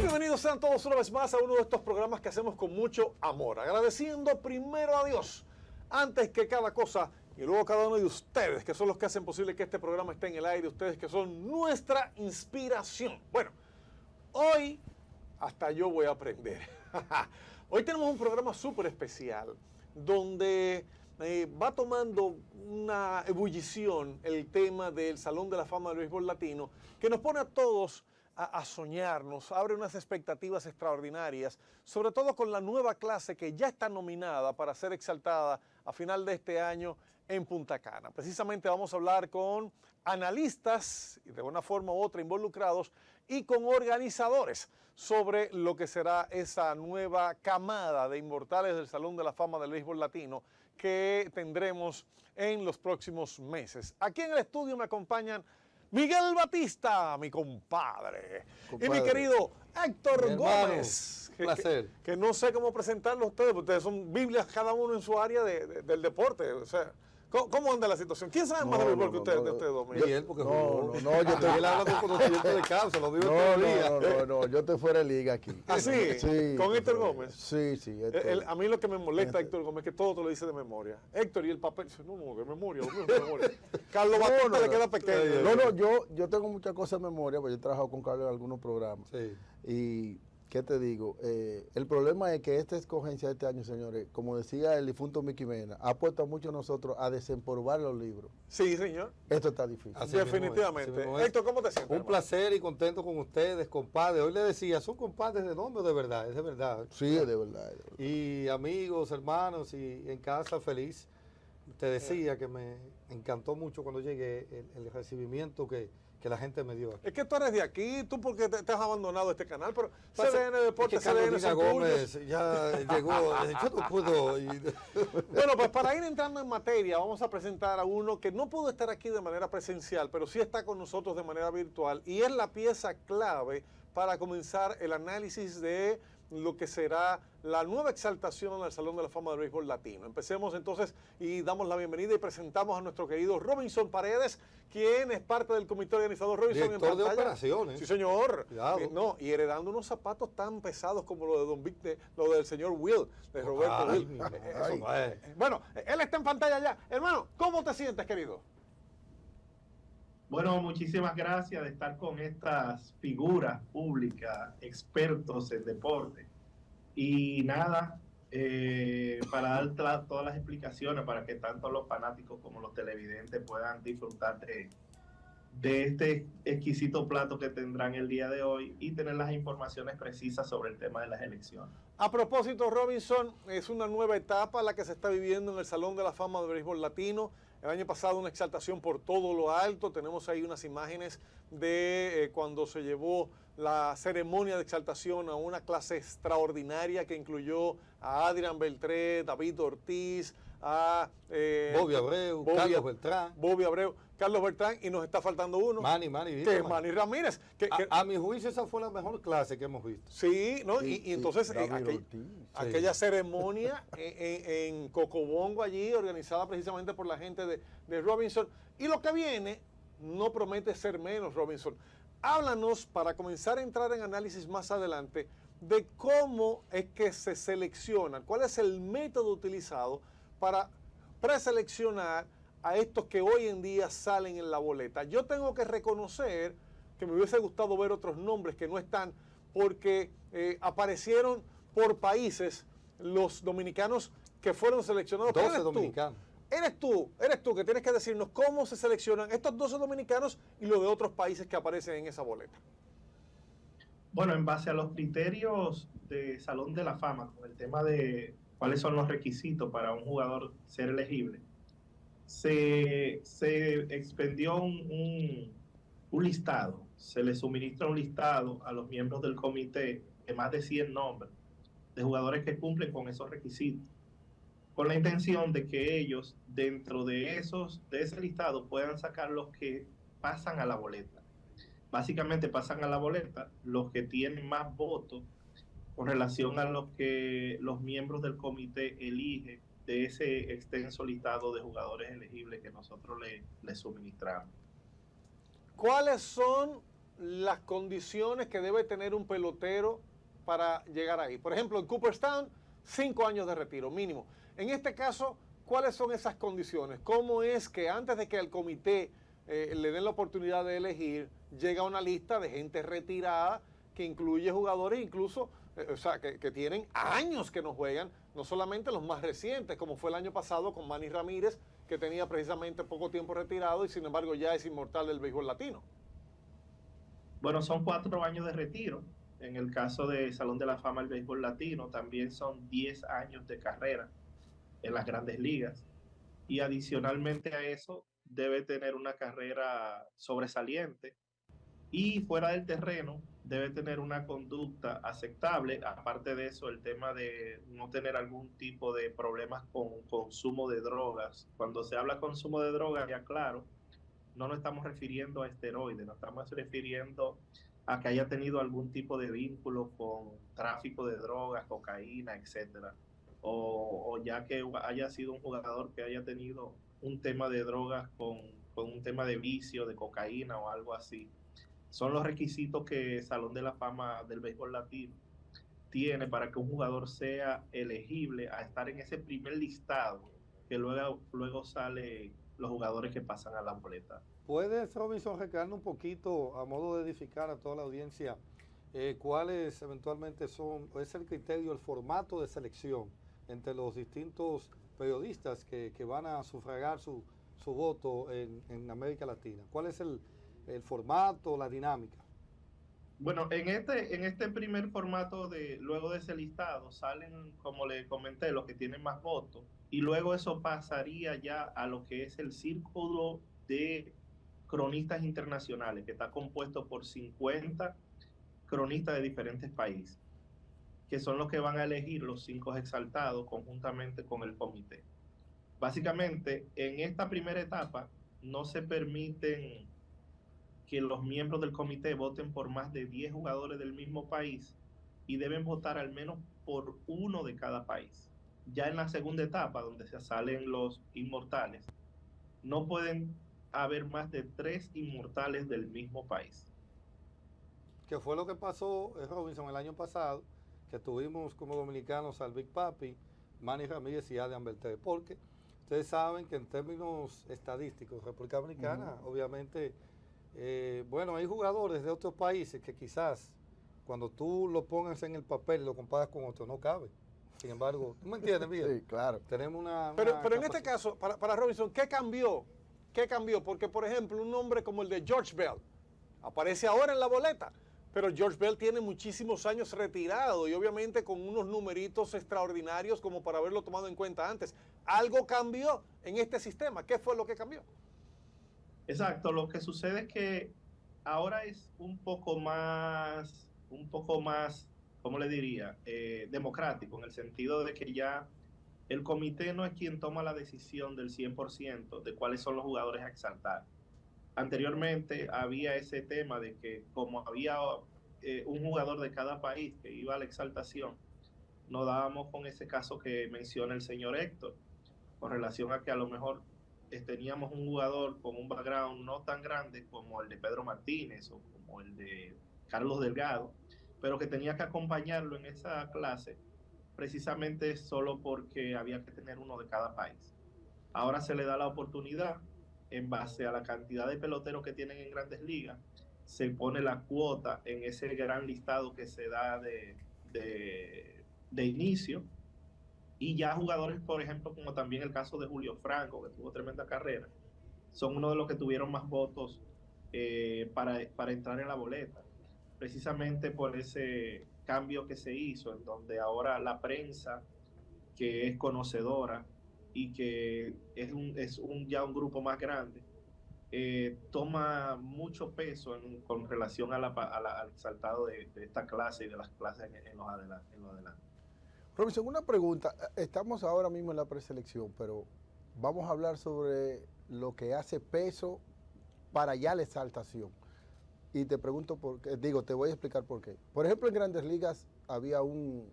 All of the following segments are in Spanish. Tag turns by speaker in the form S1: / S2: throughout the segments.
S1: Bienvenidos sean todos una vez más a uno de estos programas que hacemos con mucho amor, agradeciendo primero a Dios, antes que cada cosa, y luego cada uno de ustedes, que son los que hacen posible que este programa esté en el aire, ustedes que son nuestra inspiración. Bueno, hoy hasta yo voy a aprender. Hoy tenemos un programa súper especial, donde va tomando una ebullición el tema del Salón de la Fama del Béisbol Latino, que nos pone a todos a soñar, nos abre unas expectativas extraordinarias, sobre todo con la nueva clase que ya está nominada para ser exaltada a final de este año en Punta Cana. Precisamente vamos a hablar con analistas, y de una forma u otra involucrados, y con organizadores sobre lo que será esa nueva camada de inmortales del Salón de la Fama del Béisbol Latino que tendremos en los próximos meses. Aquí en el estudio me acompañan Miguel Batista, mi compadre. Y mi querido Héctor Gómez.
S2: Un placer.
S1: Que no sé cómo presentarlo a ustedes, porque ustedes son Biblias cada uno en su área del deporte. O sea, ¿cómo anda la situación? ¿Quién sabe más de béisbol que ustedes dos?
S2: Miguel, porque
S3: yo
S2: Miguel habla con conocimiento de causa, lo digo todo el día.
S3: No, yo te fuera de liga aquí.
S1: ¿Ah, sí?
S3: Sí.
S1: ¿Con Héctor Gómez?
S3: Sí.
S1: A mí lo que me molesta, Héctor Gómez, es que todo te lo dice de memoria. Héctor, y el papel, no, de memoria. Carlos Batista le queda pequeño.
S3: Yo tengo muchas cosas en memoria, porque yo he trabajado con Carlos en algunos programas.
S2: Sí.
S3: Y, ¿qué te digo? El problema es que esta escogencia de este año, señores, como decía el difunto Mickey Mena, ha puesto a muchos de nosotros a desempolvar los libros.
S1: Sí, señor.
S3: Esto está difícil.
S2: Así
S1: Definitivamente.
S2: mismo es.
S1: Héctor, ¿cómo te sientes?
S2: Un placer y contento con ustedes, compadres. Hoy le decía, ¿son compadres de nombre o de verdad? Es de verdad.
S3: Sí, es de verdad.
S2: Y amigos, hermanos, y en casa feliz. Te decía que me encantó mucho cuando llegué el recibimiento que la gente me dio aquí.
S1: Es que tú eres de aquí, tú porque te has abandonado este canal, pero
S2: Pasa,
S1: CDN Deportes,
S2: es que Carlos
S1: CDN
S2: Dina
S1: son
S2: Gómez
S1: tuyos.
S2: ya llegó, yo no puedo.
S1: Bueno, pues para ir entrando en materia, vamos a presentar a uno que no pudo estar aquí de manera presencial, pero sí está con nosotros de manera virtual, y es la pieza clave para comenzar el análisis de lo que será la nueva exaltación al Salón de la Fama del Béisbol Latino. Empecemos entonces y damos la bienvenida y presentamos a nuestro querido Robinson Paredes, quien es parte del comité organizador. Robinson,
S2: Director
S1: en
S2: de
S1: pantalla.
S2: operaciones.
S1: Sí, señor.
S2: Cuidado.
S1: No, y heredando unos zapatos tan pesados como lo de Don Víctor, lo del señor Will, de Roberto
S2: Ay,
S1: Will.
S2: mi madre.
S1: Bueno, él está en pantalla ya. Hermano, ¿cómo te sientes, querido?
S4: Bueno, muchísimas gracias de estar con estas figuras públicas, expertos en deporte. Y nada, para dar todas las explicaciones para que tanto los fanáticos como los televidentes puedan disfrutar de este exquisito plato que tendrán el día de hoy y tener las informaciones precisas sobre el tema de las elecciones.
S1: A propósito, Robinson, es una nueva etapa la que se está viviendo en el Salón de la Fama del Béisbol Latino. El año pasado una exaltación por todo lo alto. Tenemos ahí unas imágenes de cuando se llevó la ceremonia de exaltación a una clase extraordinaria que incluyó a Adrián Beltré, David Ortiz, a
S2: Bobby Abreu, Carlos Beltrán, y nos está faltando uno. Manny,
S1: que es Manny Ramírez.
S2: A mi juicio esa fue la mejor clase que hemos visto.
S1: Sí, ¿no? Y entonces aquella
S2: Sí.
S1: ceremonia en Cocobongo allí, organizada precisamente por la gente de Robinson. Y lo que viene no promete ser menos, Robinson. Háblanos, para comenzar a entrar en análisis más adelante, de cómo es que se seleccionan, cuál es el método utilizado para preseleccionar a estos que hoy en día salen en la boleta. Yo tengo que reconocer que me hubiese gustado ver otros nombres que no están, porque aparecieron por países los dominicanos que fueron seleccionados.
S2: 12 dominicanos.
S1: Eres tú que tienes que decirnos cómo se seleccionan estos 12 dominicanos y los de otros países que aparecen en esa boleta.
S4: Bueno, en base a los criterios de Salón de la Fama, con el tema de cuáles son los requisitos para un jugador ser elegible, se expendió un listado, se le suministra un listado a los miembros del comité de más de 100 nombres de jugadores que cumplen con esos requisitos, con la intención de que ellos, dentro de ese listado, puedan sacar los que pasan a la boleta. Básicamente pasan a la boleta los que tienen más votos con relación a los que los miembros del comité eligen de ese extenso listado de jugadores elegibles que nosotros le suministramos.
S1: ¿Cuáles son las condiciones que debe tener un pelotero para llegar ahí. Por ejemplo, en Cooperstown, 5 años de retiro mínimo. En este caso, ¿cuáles son esas condiciones? ¿Cómo es que antes de que el comité le den la oportunidad de elegir, llega una lista de gente retirada que incluye jugadores incluso, o sea, que tienen años que no juegan, no solamente los más recientes, como fue el año pasado con Manny Ramírez, que tenía precisamente poco tiempo retirado y sin embargo ya es inmortal del béisbol latino?
S4: Bueno, son 4 años de retiro. En el caso de Salón de la Fama del Béisbol Latino, también son 10 años de carrera en las grandes ligas. Y adicionalmente a eso, debe tener una carrera sobresaliente. Y fuera del terreno, debe tener una conducta aceptable. Aparte de eso, el tema de no tener algún tipo de problemas con consumo de drogas. Cuando se habla consumo de drogas, ya claro, no nos estamos refiriendo a esteroides, nos estamos refiriendo a que haya tenido algún tipo de vínculo con tráfico de drogas, cocaína, etcétera. O ya que haya sido un jugador que haya tenido un tema de drogas con un tema de vicio, de cocaína o algo así. Son los requisitos que Salón de la Fama del Béisbol Latino tiene para que un jugador sea elegible a estar en ese primer listado que luego sale los jugadores que pasan a la boleta.
S2: ¿Puedes, Robinson, recalcar un poquito, a modo de edificar a toda la audiencia, cuáles eventualmente es el criterio, el formato de selección entre los distintos periodistas que van a sufragar su voto en América Latina? ¿Cuál es el formato, la dinámica?
S4: Bueno, en este primer formato luego de ese listado salen, como le comenté, los que tienen más votos, y luego eso pasaría ya a lo que es el círculo de cronistas internacionales, que está compuesto por 50 cronistas de diferentes países, que son los que van a elegir los 5 exaltados conjuntamente con el comité. Básicamente, en esta primera etapa no se permiten que los miembros del comité voten por más de 10 jugadores del mismo país y deben votar al menos por uno de cada país. Ya en la segunda etapa, donde se salen los inmortales, no pueden haber más de 3 inmortales del mismo país.
S2: Que fue lo que pasó, Robinson, el año pasado, que tuvimos como dominicanos al Big Papi, Manny Ramírez y Adrian Beltré, porque ustedes saben que en términos estadísticos, República Dominicana, obviamente, bueno, hay jugadores de otros países que quizás cuando tú lo pongas en el papel y lo comparas con otros, no cabe. Sin embargo, ¿tú me entiendes, Miguel?
S3: Sí, claro.
S2: Tenemos una
S1: Pero en este caso, para Robinson, ¿qué cambió? ¿Qué cambió? Porque, por ejemplo, un nombre como el de George Bell aparece ahora en la boleta, pero George Bell tiene muchísimos años retirado y obviamente con unos numeritos extraordinarios como para haberlo tomado en cuenta antes. ¿Algo cambió en este sistema? ¿Qué fue lo que cambió?
S4: Exacto, lo que sucede es que ahora es un poco más, ¿cómo le diría? Democrático, en el sentido de que ya el comité no es quien toma la decisión del 100% de cuáles son los jugadores a exaltar. Anteriormente había ese tema de que como había un jugador de cada país que iba a la exaltación, nos dábamos con ese caso que menciona el señor Héctor, con relación a que a lo mejor teníamos un jugador con un background no tan grande como el de Pedro Martínez o como el de Carlos Delgado, pero que tenía que acompañarlo en esa clase precisamente solo porque había que tener uno de cada país. Ahora se le da la oportunidad, en base a la cantidad de peloteros que tienen en grandes ligas, se pone la cuota en ese gran listado que se da de inicio. Y ya jugadores, por ejemplo, como también el caso de Julio Franco, que tuvo tremenda carrera, son uno de los que tuvieron más votos para entrar en la boleta. Precisamente por ese cambio que se hizo, en donde ahora la prensa, que es conocedora y que es ya un grupo más grande, toma mucho peso con relación al exaltado de esta clase y de las clases en lo adelante.
S3: Robinson, una pregunta. Estamos ahora mismo en la preselección, pero vamos a hablar sobre lo que hace peso para ya la exaltación. Y te pregunto por qué, te voy a explicar por qué. Por ejemplo, en Grandes Ligas había un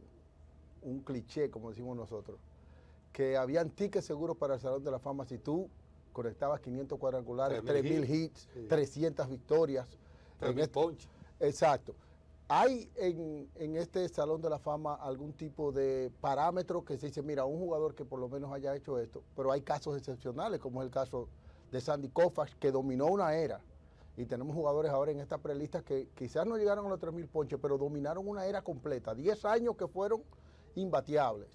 S3: cliché, como decimos nosotros, que habían tickets seguros para el Salón de la Fama si tú conectabas 500 cuadrangulares, 3.000 hits, sí, 300 victorias.
S2: 3.000 ponches.
S3: Exacto. ¿Hay en este Salón de la Fama algún tipo de parámetro que se dice, mira, un jugador que por lo menos haya hecho esto, pero hay casos excepcionales, como es el caso de Sandy Koufax, que dominó una era, y tenemos jugadores ahora en esta prelista que quizás no llegaron a los 3.000 ponches, pero dominaron una era completa, 10 años que fueron imbateables?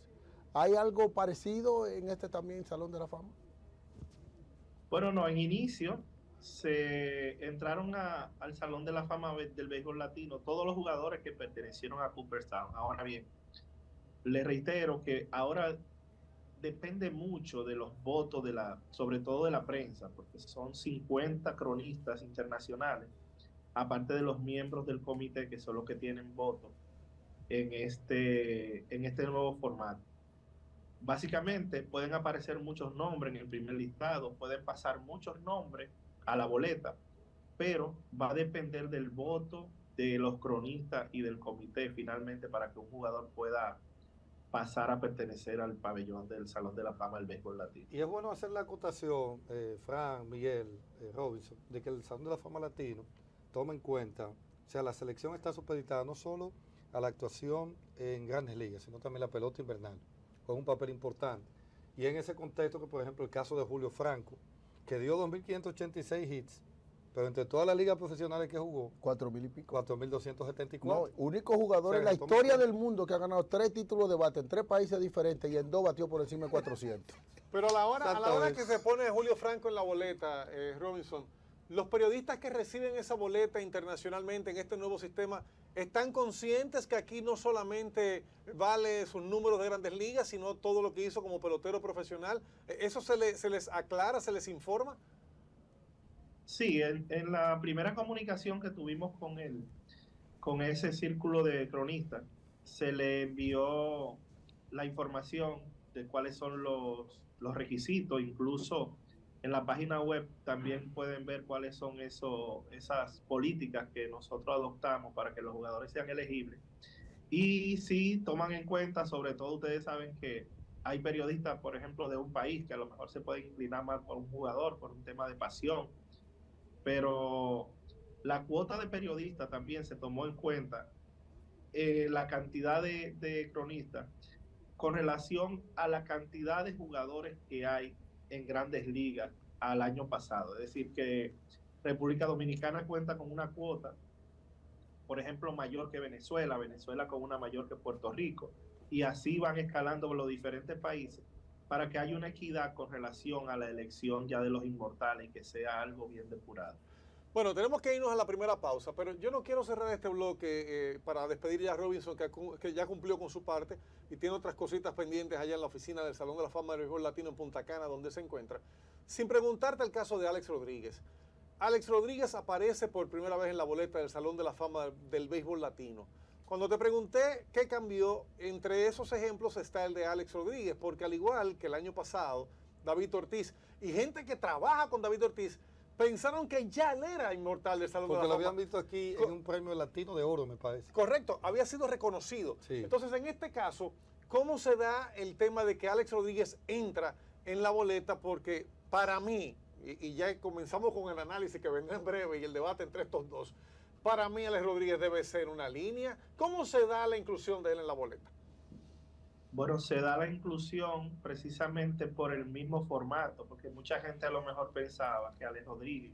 S3: ¿Hay algo parecido en este también Salón de la Fama?
S4: Bueno, no, en inicio se entraron al Salón de la Fama del béisbol latino todos los jugadores que pertenecieron a Cooperstown. Ahora bien, les reitero que ahora depende mucho de los votos sobre todo de la prensa, porque son 50 cronistas internacionales, aparte de los miembros del comité que son los que tienen votos en este nuevo formato. Básicamente pueden aparecer muchos nombres en el primer listado, pueden pasar muchos nombres a la boleta, pero va a depender del voto de los cronistas y del comité finalmente para que un jugador pueda pasar a pertenecer al pabellón del Salón de la Fama del béisbol latino.
S2: Y es bueno hacer la acotación, Fran, Miguel, Robinson, de que el Salón de la Fama latino toma en cuenta, o sea, la selección está supeditada no solo a la actuación en grandes ligas, sino también la pelota invernal, con un papel importante. Y en ese contexto que, por ejemplo, el caso de Julio Franco, que dio 2.586 hits, pero entre todas las ligas profesionales que jugó,
S3: 4.000 y pico.
S2: 4.274.
S3: No, único jugador en la historia del mundo que ha ganado 3 títulos de bate en 3 países diferentes y en 2 batió por encima de 400.
S1: Pero a la hora que se pone Julio Franco en la boleta, Robinson, los periodistas que reciben esa boleta internacionalmente en este nuevo sistema, ¿están conscientes que aquí no solamente vale sus números de grandes ligas, sino todo lo que hizo como pelotero profesional? ¿Eso se les aclara, se les informa?
S4: Sí, en la primera comunicación que tuvimos con ese círculo de cronistas, se le envió la información de cuáles son los requisitos, incluso en la página web también pueden ver cuáles son esas políticas que nosotros adoptamos para que los jugadores sean elegibles. Y sí toman en cuenta, sobre todo ustedes saben que hay periodistas, por ejemplo, de un país que a lo mejor se pueden inclinar más por un jugador, por un tema de pasión, pero la cuota de periodistas también se tomó en cuenta, la cantidad de cronistas con relación a la cantidad de jugadores que hay en grandes ligas al año pasado. Es decir, que República Dominicana cuenta con una cuota, por ejemplo, mayor que Venezuela, Venezuela con una mayor que Puerto Rico, y así van escalando los diferentes países para que haya una equidad con relación a la elección ya de los inmortales y que sea algo bien depurado.
S1: Bueno, tenemos que irnos a la primera pausa, pero yo no quiero cerrar este bloque para despedir ya a Robinson, que ya cumplió con su parte y tiene otras cositas pendientes allá en la oficina del Salón de la Fama del Béisbol Latino en Punta Cana, donde se encuentra, sin preguntarte el caso de Alex Rodríguez. Alex Rodríguez aparece por primera vez en la boleta del Salón de la Fama del Béisbol Latino. Cuando te pregunté qué cambió, entre esos ejemplos está el de Alex Rodríguez, porque al igual que el año pasado, David Ortiz y gente que trabaja con David Ortiz, pensaron que ya él era inmortal del Salón de la Fama.
S2: Porque lo habían visto aquí en un premio latino de oro, me parece.
S1: Correcto, había sido reconocido.
S2: Sí.
S1: Entonces, en este caso, ¿cómo se da el tema de que Alex Rodríguez entra en la boleta? Porque para mí, y ya comenzamos con el análisis que vendrá en breve y el debate entre estos dos, para mí Alex Rodríguez debe ser una línea. ¿Cómo se da la inclusión de él en la boleta?
S4: Bueno, se da la inclusión precisamente por el mismo formato, porque mucha gente a lo mejor pensaba que Alex Rodríguez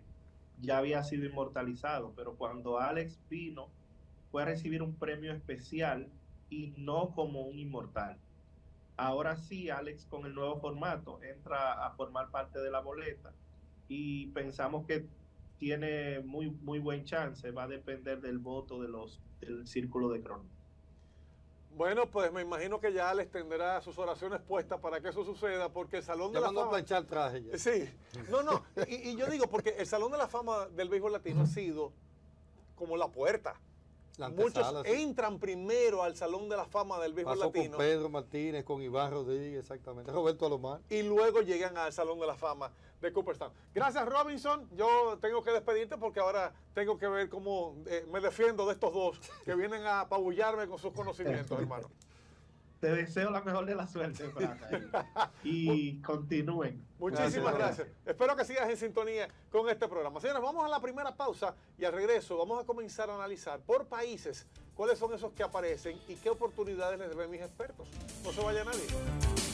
S4: ya había sido inmortalizado, pero cuando Alex vino, fue a recibir un premio especial y no como un inmortal. Ahora sí, Alex con el nuevo formato entra a formar parte de la boleta y pensamos que tiene muy buen chance, va a depender del voto del círculo de cronistas.
S1: Bueno, pues me imagino que ya Alex tendrá sus oraciones puestas para que eso suceda, porque el Salón de la Fama...
S2: a planchar traje ya.
S1: Sí, no, y yo digo, porque el Salón de la Fama del Béisbol Latino ha sido como la puerta. Muchos entran primero al Salón de la Fama del Béisbol Latino.
S2: Con Pedro Martínez, con Iván Rodríguez, exactamente, Roberto Alomar.
S1: Y luego llegan al Salón de la Fama de Cooperstown. Gracias, Robinson. Yo tengo que despedirte porque ahora tengo que ver cómo me defiendo de estos dos que vienen a apabullarme con sus conocimientos, hermano.
S4: Te deseo la mejor de la suerte, Fran, y continúen.
S1: Muchísimas gracias. Espero que sigas en sintonía con este programa. Señores, vamos a la primera pausa y al regreso vamos a comenzar a analizar por países cuáles son esos que aparecen y qué oportunidades les ven mis expertos. No se vaya nadie.